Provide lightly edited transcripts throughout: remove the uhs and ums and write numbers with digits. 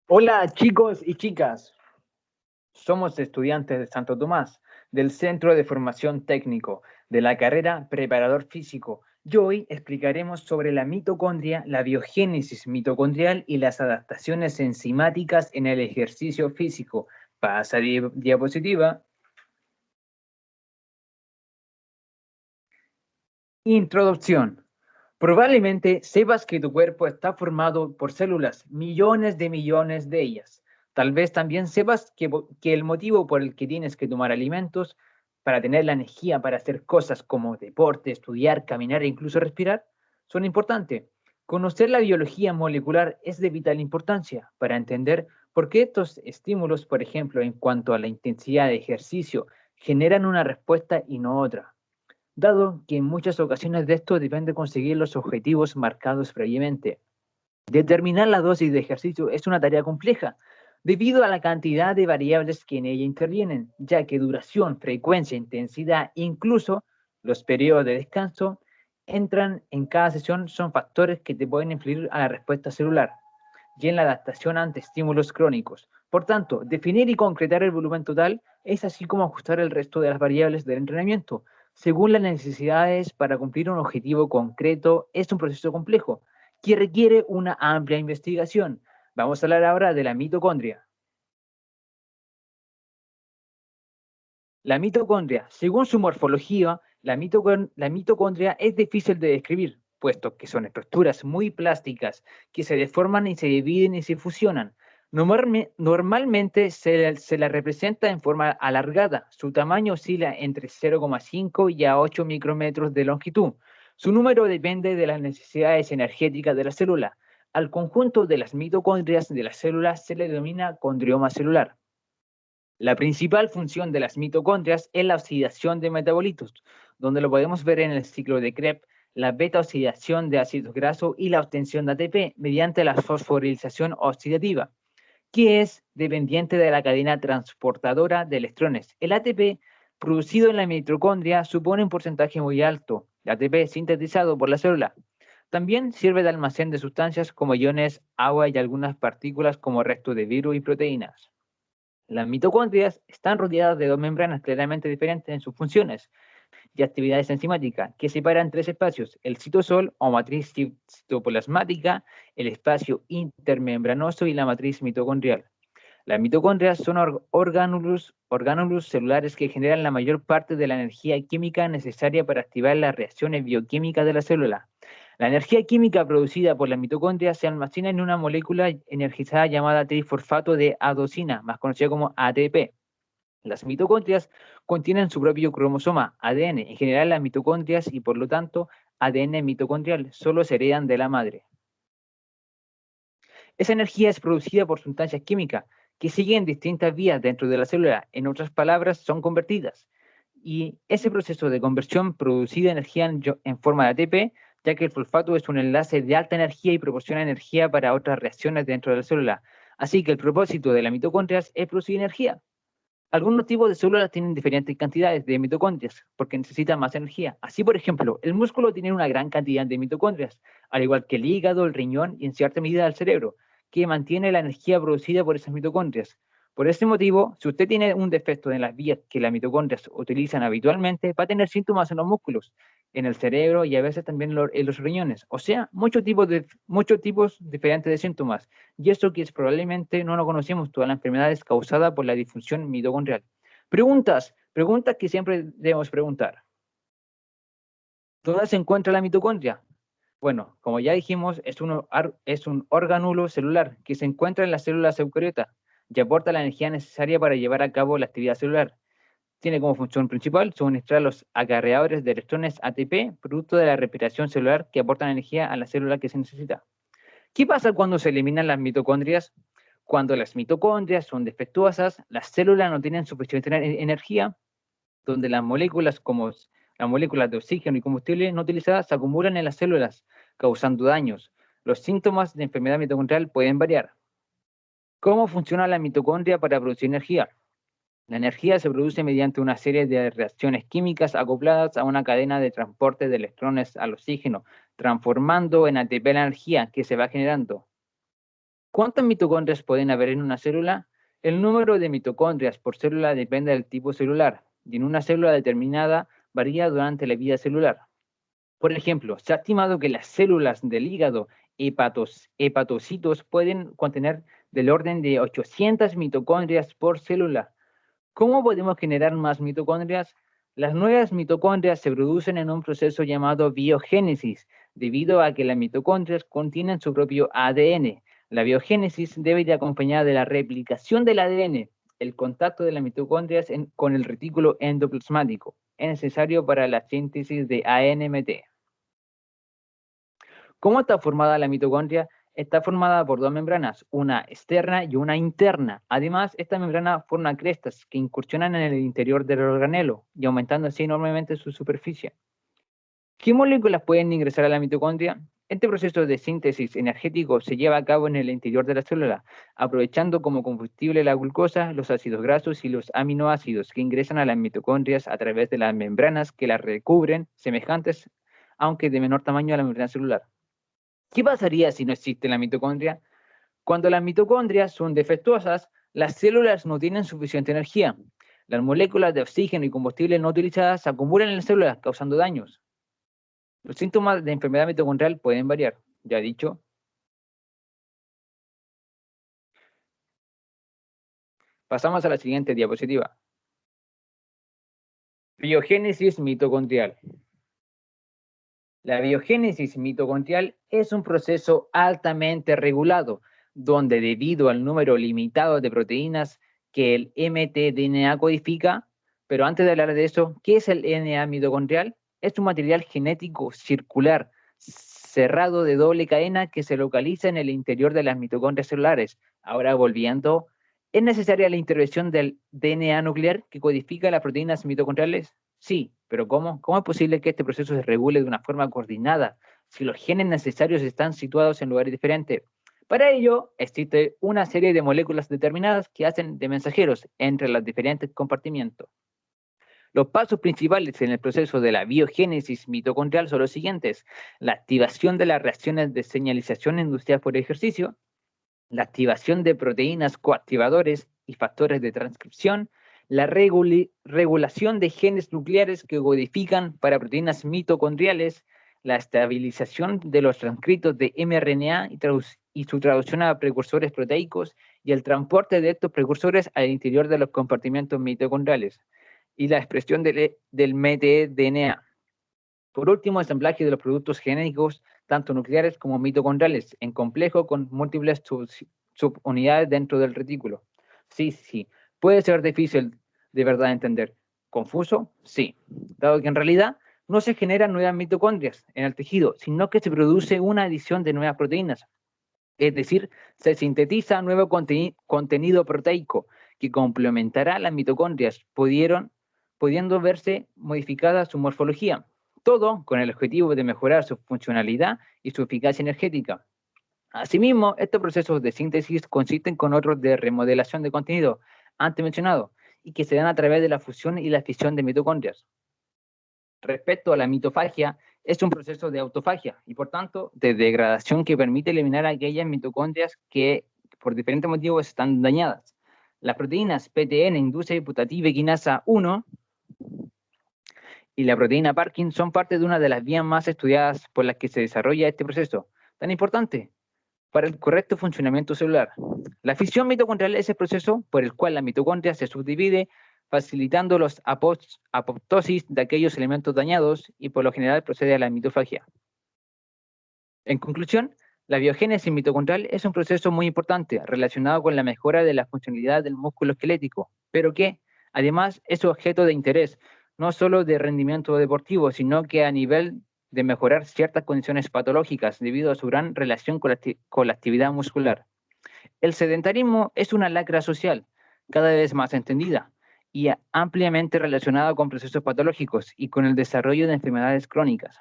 Hola chicos y chicas, somos estudiantes de Santo Tomás, del Centro de Formación Técnico, de la carrera Preparador Físico, y hoy explicaremos sobre la mitocondria, la biogénesis mitocondrial y las adaptaciones enzimáticas en el ejercicio físico. Pasa diapositiva. Introducción. Probablemente sepas que tu cuerpo está formado por células, millones de millones de ellas. Tal vez también sepas que el motivo por el que tienes que tomar alimentos para tener la energía para hacer cosas como deporte, estudiar, caminar e incluso respirar son importantes. Conocer la biología molecular es de vital importancia para entender por qué estos estímulos, por ejemplo, en cuanto a la intensidad de ejercicio, generan una respuesta y no otra, dado que en muchas ocasiones de esto depende conseguir los objetivos marcados previamente. Determinar la dosis de ejercicio es una tarea compleja, debido a la cantidad de variables que en ella intervienen, ya que duración, frecuencia, intensidad, incluso los periodos de descanso, entran en cada sesión, son factores que te pueden influir a la respuesta celular y en la adaptación ante estímulos crónicos. Por tanto, definir y concretar el volumen total es así como ajustar el resto de las variables del entrenamiento. Según las necesidades para cumplir un objetivo concreto, es un proceso complejo que requiere una amplia investigación. Vamos a hablar ahora de la mitocondria. La mitocondria, según su morfología, la mitocondria es difícil de describir, puesto que son estructuras muy plásticas que se deforman y se dividen y se fusionan. Normalmente se la representa en forma alargada. Su tamaño oscila entre 0,5 y a 8 micrómetros de longitud. Su número depende de las necesidades energéticas de la célula. Al conjunto de las mitocondrias de la célula se le denomina condrioma celular. La principal función de las mitocondrias es la oxidación de metabolitos, donde lo podemos ver en el ciclo de Krebs, la beta-oxidación de ácidos grasos y la obtención de ATP mediante la fosforilización oxidativa, que es dependiente de la cadena transportadora de electrones. El ATP producido en la mitocondria supone un porcentaje muy alto de ATP sintetizado por la célula. También sirve de almacén de sustancias como iones, agua y algunas partículas como restos de virus y proteínas. Las mitocondrias están rodeadas de dos membranas claramente diferentes en sus funciones y actividades enzimáticas, que separan tres espacios: el citosol o matriz citoplasmática, el espacio intermembranoso y la matriz mitocondrial. Las mitocondrias son orgánulos celulares que generan la mayor parte de la energía química necesaria para activar las reacciones bioquímicas de la célula. La energía química producida por las mitocondrias se almacena en una molécula energizada llamada trifosfato de adenosina, más conocida como ATP. Las mitocondrias contienen su propio cromosoma, ADN. En general, las mitocondrias y por lo tanto ADN mitocondrial solo se heredan de la madre. Esa energía es producida por sustancias químicas que siguen distintas vías dentro de la célula. En otras palabras, son convertidas. Y ese proceso de conversión produce energía en forma de ATP, ya que el fosfato es un enlace de alta energía y proporciona energía para otras reacciones dentro de la célula. Así que el propósito de la mitocondria es producir energía. Algunos tipos de células tienen diferentes cantidades de mitocondrias porque necesitan más energía. Así, por ejemplo, el músculo tiene una gran cantidad de mitocondrias, al igual que el hígado, el riñón y en cierta medida el cerebro, que mantiene la energía producida por esas mitocondrias. Por ese motivo, si usted tiene un defecto en las vías que las mitocondrias utilizan habitualmente, va a tener síntomas en los músculos, en el cerebro y a veces también en los riñones. O sea, muchos tipos diferentes de síntomas. Y eso que es probablemente no lo conocemos, todas las enfermedades causadas por la disfunción mitocondrial. Preguntas que siempre debemos preguntar. ¿Dónde se encuentra la mitocondria? Bueno, como ya dijimos, es un organulo celular que se encuentra en las células eucariotas y aporta la energía necesaria para llevar a cabo la actividad celular. Tiene como función principal suministrar los acarreadores de electrones ATP, producto de la respiración celular que aportan energía a la célula que se necesita. ¿Qué pasa cuando se eliminan las mitocondrias? Cuando las mitocondrias son defectuosas, las células no tienen suficiente energía, donde las moléculas como las moléculas de oxígeno y combustible no utilizadas se acumulan en las células, causando daños. Los síntomas de enfermedad mitocondrial pueden variar. ¿Cómo funciona la mitocondria para producir energía? La energía se produce mediante una serie de reacciones químicas acopladas a una cadena de transporte de electrones al oxígeno, transformando en ATP la energía que se va generando. ¿Cuántas mitocondrias pueden haber en una célula? El número de mitocondrias por célula depende del tipo celular y en una célula determinada varía durante la vida celular. Por ejemplo, se ha estimado que las células del hígado hepatocitos pueden contener del orden de 800 mitocondrias por célula. ¿Cómo podemos generar más mitocondrias? Las nuevas mitocondrias se producen en un proceso llamado biogénesis, debido a que las mitocondrias contienen su propio ADN. La biogénesis debe ir acompañada de la replicación del ADN. El contacto de las mitocondrias con el retículo endoplasmático es necesario para la síntesis de ANMT. ¿Cómo está formada la mitocondria? Está formada por dos membranas, una externa y una interna. Además, esta membrana forma crestas que incursionan en el interior del organelo y aumentando así enormemente su superficie. ¿Qué moléculas pueden ingresar a la mitocondria? Este proceso de síntesis energético se lleva a cabo en el interior de la célula, aprovechando como combustible la glucosa, los ácidos grasos y los aminoácidos que ingresan a las mitocondrias a través de las membranas que las recubren, semejantes, aunque de menor tamaño, a la membrana celular. ¿Qué pasaría si no existe la mitocondria? Cuando las mitocondrias son defectuosas, las células no tienen suficiente energía. Las moléculas de oxígeno y combustible no utilizadas se acumulan en las células, causando daños. Los síntomas de enfermedad mitocondrial pueden variar, ya dicho. Pasamos a la siguiente diapositiva. Biogénesis mitocondrial. La biogénesis mitocondrial es un proceso altamente regulado, donde debido al número limitado de proteínas que el mtDNA codifica, pero antes de hablar de eso, ¿qué es el DNA mitocondrial? Es un material genético circular, cerrado de doble cadena que se localiza en el interior de las mitocondrias celulares. Ahora volviendo, ¿es necesaria la intervención del DNA nuclear que codifica las proteínas mitocondriales? Sí, pero ¿cómo? ¿Cómo es posible que este proceso se regule de una forma coordinada si los genes necesarios están situados en lugares diferentes? Para ello, existe una serie de moléculas determinadas que hacen de mensajeros entre los diferentes compartimientos. Los pasos principales en el proceso de la biogénesis mitocondrial son los siguientes: la activación de las reacciones de señalización inducida por ejercicio, la activación de proteínas coactivadores y factores de transcripción, la regulación de genes nucleares que codifican para proteínas mitocondriales, la estabilización de los transcritos de mRNA y su traducción a precursores proteicos y el transporte de estos precursores al interior de los compartimentos mitocondriales y la expresión del mtDNA. Por último, ensamblaje de los productos genéticos, tanto nucleares como mitocondriales, en complejo con múltiples subunidades dentro del retículo. Sí. Puede ser difícil de verdad entender. ¿Confuso? Sí. Dado que en realidad no se generan nuevas mitocondrias en el tejido, sino que se produce una adición de nuevas proteínas. Es decir, se sintetiza nuevo contenido proteico que complementará las mitocondrias, pudiendo verse modificada su morfología. Todo con el objetivo de mejorar su funcionalidad y su eficacia energética. Asimismo, estos procesos de síntesis consisten con otros de remodelación de contenido, antes mencionado, y que se dan a través de la fusión y la fisión de mitocondrias. Respecto a la mitofagia, es un proceso de autofagia y, por tanto, de degradación que permite eliminar aquellas mitocondrias que, por diferentes motivos, están dañadas. Las proteínas PTN induce putativa quinasa 1 y la proteína Parkin son parte de una de las vías más estudiadas por las que se desarrolla este proceso, tan importante para el correcto funcionamiento celular. La fisión mitocondrial es el proceso por el cual la mitocondria se subdivide, facilitando los apoptosis de aquellos elementos dañados y por lo general procede a la mitofagia. En conclusión, la biogénesis mitocondrial es un proceso muy importante relacionado con la mejora de la funcionalidad del músculo esquelético, pero que, además, es objeto de interés, no solo de rendimiento deportivo, sino que a nivel de mejorar ciertas condiciones patológicas debido a su gran relación con la actividad muscular. El sedentarismo es una lacra social, cada vez más entendida y ampliamente relacionada con procesos patológicos y con el desarrollo de enfermedades crónicas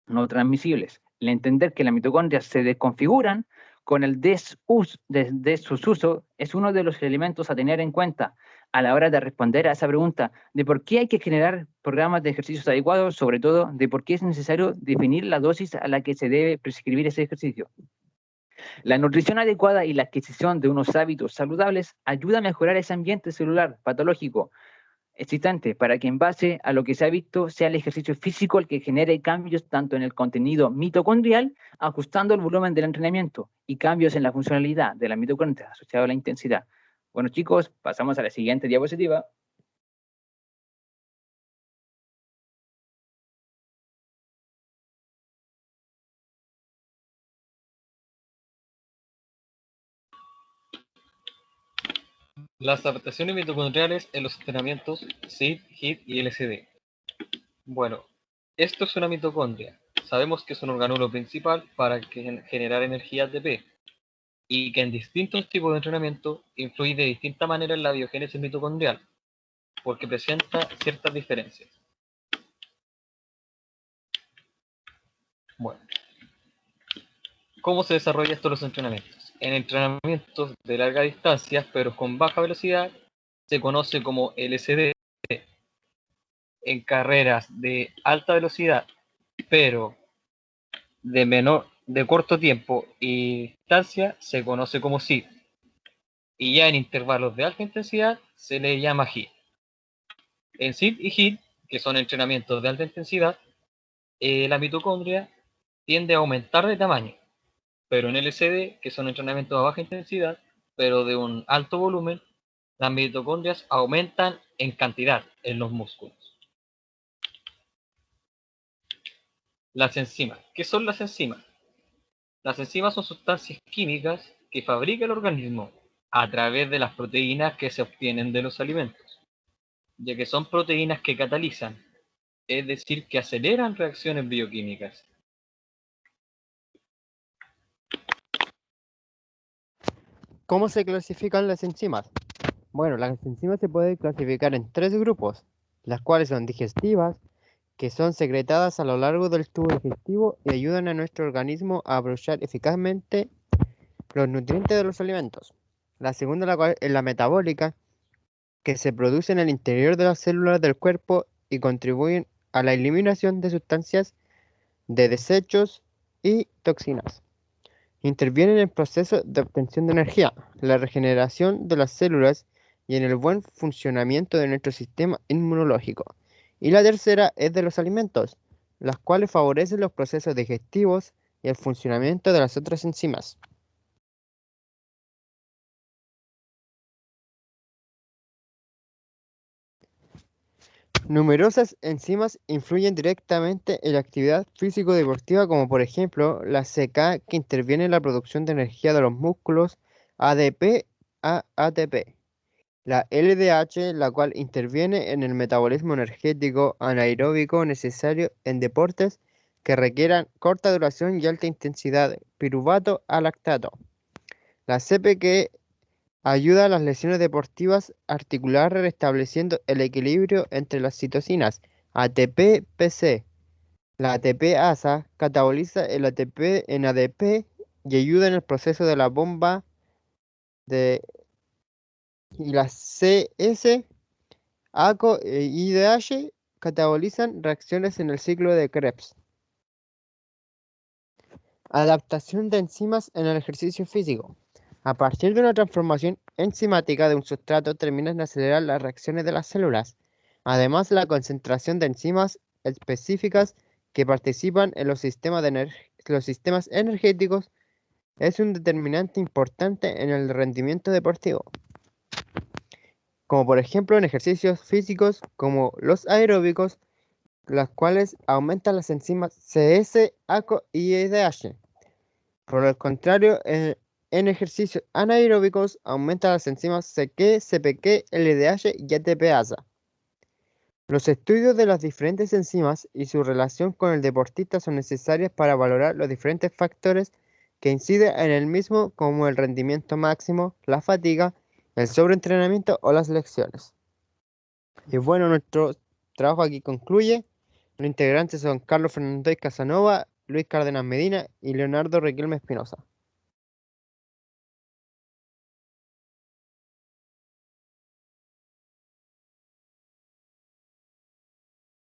no transmisibles. El entender que las mitocondrias se desconfiguran con el desuso es uno de los elementos a tener en cuenta a la hora de responder a esa pregunta de por qué hay que generar programas de ejercicios adecuados, sobre todo de por qué es necesario definir la dosis a la que se debe prescribir ese ejercicio. La nutrición adecuada y la adquisición de unos hábitos saludables ayuda a mejorar ese ambiente celular patológico existente para que en base a lo que se ha visto sea el ejercicio físico el que genere cambios tanto en el contenido mitocondrial, ajustando el volumen del entrenamiento y cambios en la funcionalidad de la mitocondria asociado a la intensidad. Bueno chicos, pasamos a la siguiente diapositiva. Las adaptaciones mitocondriales en los entrenamientos SID, HIIT y LSD. Bueno, esto es una mitocondria. Sabemos que es un organulo principal para generar energía ATP y que en distintos tipos de entrenamiento influye de distinta manera en la biogénesis mitocondrial, porque presenta ciertas diferencias. Bueno, ¿cómo se desarrolla esto en los entrenamientos? En entrenamientos de larga distancia, pero con baja velocidad, se conoce como LSD. En carreras de alta velocidad, pero de corto tiempo y distancia, se conoce como SID. Y ya en intervalos de alta intensidad, se le llama HIIT. En SID y HIIT, que son entrenamientos de alta intensidad, la mitocondria tiende a aumentar de tamaño, pero en LSD, que son entrenamientos a baja intensidad, pero de un alto volumen, las mitocondrias aumentan en cantidad en los músculos. Las enzimas. ¿Qué son las enzimas? Las enzimas son sustancias químicas que fabrica el organismo a través de las proteínas que se obtienen de los alimentos, ya que son proteínas que catalizan, es decir, que aceleran reacciones bioquímicas. ¿Cómo se clasifican las enzimas? Bueno, las enzimas se pueden clasificar en 3 grupos, las cuales son digestivas, que son secretadas a lo largo del tubo digestivo y ayudan a nuestro organismo a aprovechar eficazmente los nutrientes de los alimentos. La segunda es la metabólica, que se produce en el interior de las células del cuerpo y contribuyen a la eliminación de sustancias, de desechos y toxinas. Interviene en el proceso de obtención de energía, la regeneración de las células y en el buen funcionamiento de nuestro sistema inmunológico. Y la tercera es de los alimentos, las cuales favorecen los procesos digestivos y el funcionamiento de las otras enzimas. Numerosas enzimas influyen directamente en la actividad físico-deportiva, como por ejemplo la CK, que interviene en la producción de energía de los músculos, ADP a ATP. La LDH, la cual interviene en el metabolismo energético anaeróbico necesario en deportes que requieran corta duración y alta intensidad, piruvato a lactato. La CPK ayuda a las lesiones deportivas articulares restableciendo el equilibrio entre las citocinas ATP-PC. La ATP-ASA cataboliza el ATP en ADP y ayuda en el proceso de la bomba y las CS, ACO e IDH catabolizan reacciones en el ciclo de Krebs. Adaptación de enzimas en el ejercicio físico. A partir de una transformación enzimática de un sustrato terminan de acelerar las reacciones de las células. Además, la concentración de enzimas específicas que participan en los sistemas energéticos es un determinante importante en el rendimiento deportivo, como por ejemplo en ejercicios físicos como los aeróbicos, las cuales aumentan las enzimas CS, ACO y IDH. Por el contrario, en ejercicios anaeróbicos aumentan las enzimas CK, CPK, LDH y ATPasa. Los estudios de las diferentes enzimas y su relación con el deportista son necesarios para valorar los diferentes factores que inciden en el mismo, como el rendimiento máximo, la fatiga, el sobreentrenamiento o las lesiones. Y bueno, nuestro trabajo aquí concluye. Los integrantes son Carlos Fernández Casanova, Luis Cárdenas Medina y Leonardo Riquelme Espinosa.